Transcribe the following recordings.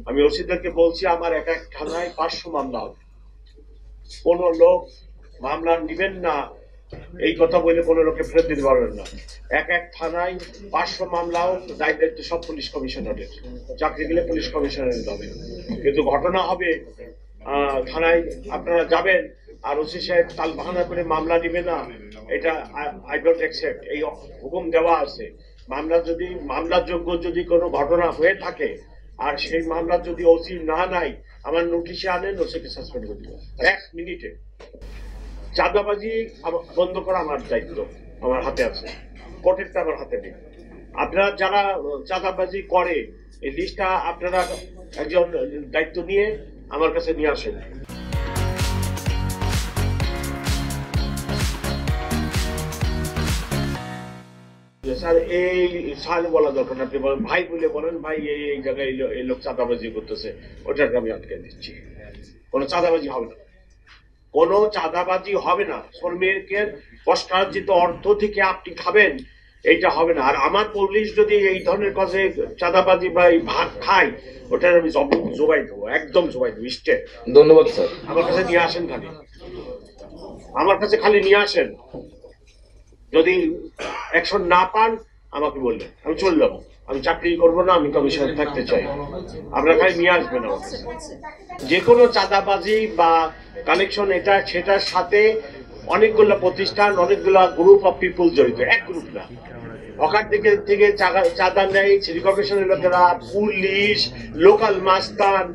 আমি ওসিদেরকে বলছি আমার এক এক থানায় 500 মামলা হবে। কোন লোক মামলা নিবেন না এই কথা বলে কোন লোককে ফেরত দিতে পারবেন না। এক এক থানায় 500 মামলাও দায়িত্ব সব পুলিশ কমিশনারের, চাকরি দিলে পুলিশ কমিশনারের হবে। কিন্তু ঘটনা হবে থানায় আপনারা যাবেন আর ওসি সাহেব তাল বাহানা করে মামলা নিবে না, এটা আই ডোন্ট অ্যাকসেপ্ট। এই হুকুম দেওয়া আছে, মামলার যোগ্য যদি কোনো ঘটনা হয়ে থাকে আর সেই মামলা যদি ওসি না নাই, আমার নোটিশে আনেন, ওসিকে সাসপেন্ড করে দিব 1 মিনিটে। চাঁদাবাজি বন্ধ করা আমার দায়িত্ব, আমার হাতে আছে, কোর্টেরটা আমার হাতে নেই। আপনারা যারা চাঁদাবাজি করে এই লিস্টটা আপনারা একজন দায়িত্ব নিয়ে আমার কাছে নিয়ে আসেন। স্যার এই স্যার বলা দরকার না, আপনি বলেন ভাই বলে বলেন ভাই এই জায়গায় এই লোক চাঁদাবাজি করতেছে, ওটাকে আমি আটকে দিচ্ছি। কোনো চাঁদাবাজি হবে না, কোনো চাঁদাবাজি হবে না। শ্রমিকের কষ্টার্জিত অর্থ থেকে আপনি খাবেন, এইটা হবে না। আর আমার পুলিশ যদি এই ধরনের কাজে চাঁদাবাজি বা ভাগ খায়, ওটার আমি জবাই দেবো, একদম জবাই দেবো স্টেট। ধন্যবাদ স্যার। আমার কাছে নিয়ে আসেন, আমার কাছে খালি নিয়ে আসেন। যদি অ্যাকশন না পান আমাকে বললেন, আমি চলে যাবো। আমি চাকরি করবো না, আমি কমিশনার থাকতে চাই। আপনারা খালি নিয়ে আসবেন আমাকে। যে কোনো চাঁদাবাজি বা কানেকশন এটা সেটার সাথে অনেকগুলো প্রতিষ্ঠান, অনেকগুলো গ্রুপ অফ পিপুল জড়িত, এক গ্রুপ না। হকার থেকে চাঁদা নেয় সিটি কর্পোরেশনের লোকেরা, পুলিশ, লোকাল মাস্তান,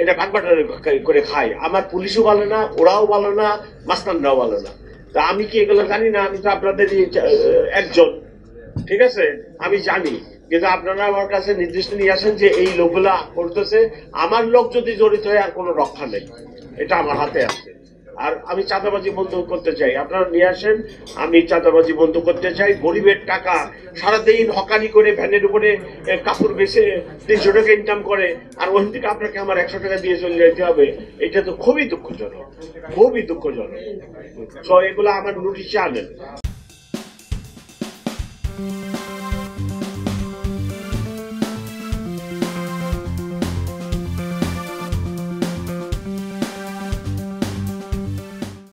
এটা ভাগবাটারি করে খায়। আমার পুলিশও ভালো না, ওরাও ভালো না, মাস্তানরাও ভালো না। তা আমি কি এগুলো জানি না? আমি তো আপনাদের একজন, ঠিক আছে, আমি জানি। কিন্তু আপনারা আমার কাছে নির্দিষ্ট নিয়ে আসেন যে এই লোকগুলা করতেছে, আমার লোক যদি জড়িত হয় আর কোনো রক্ষা নেই, এটা আমার হাতে আছে। আর আমি চাঁদাবাজি বন্ধ করতে চাই, আপনারা নিয়ে আসেন। আমি চাঁদাবাজি বন্ধ করতে চাই। গরিবের টাকা সারাদিন হকারি করে ভ্যানের উপরে কাপড় বেচে 300 টাকা ইনকাম করে, আর ওখান থেকে আপনাকে আমার 100 টাকা দিয়ে চলে যেতে হবে, এটা তো খুবই দুঃখজনক, খুবই দুঃখজনক। তো এগুলো আমার নোটিশে আনেন।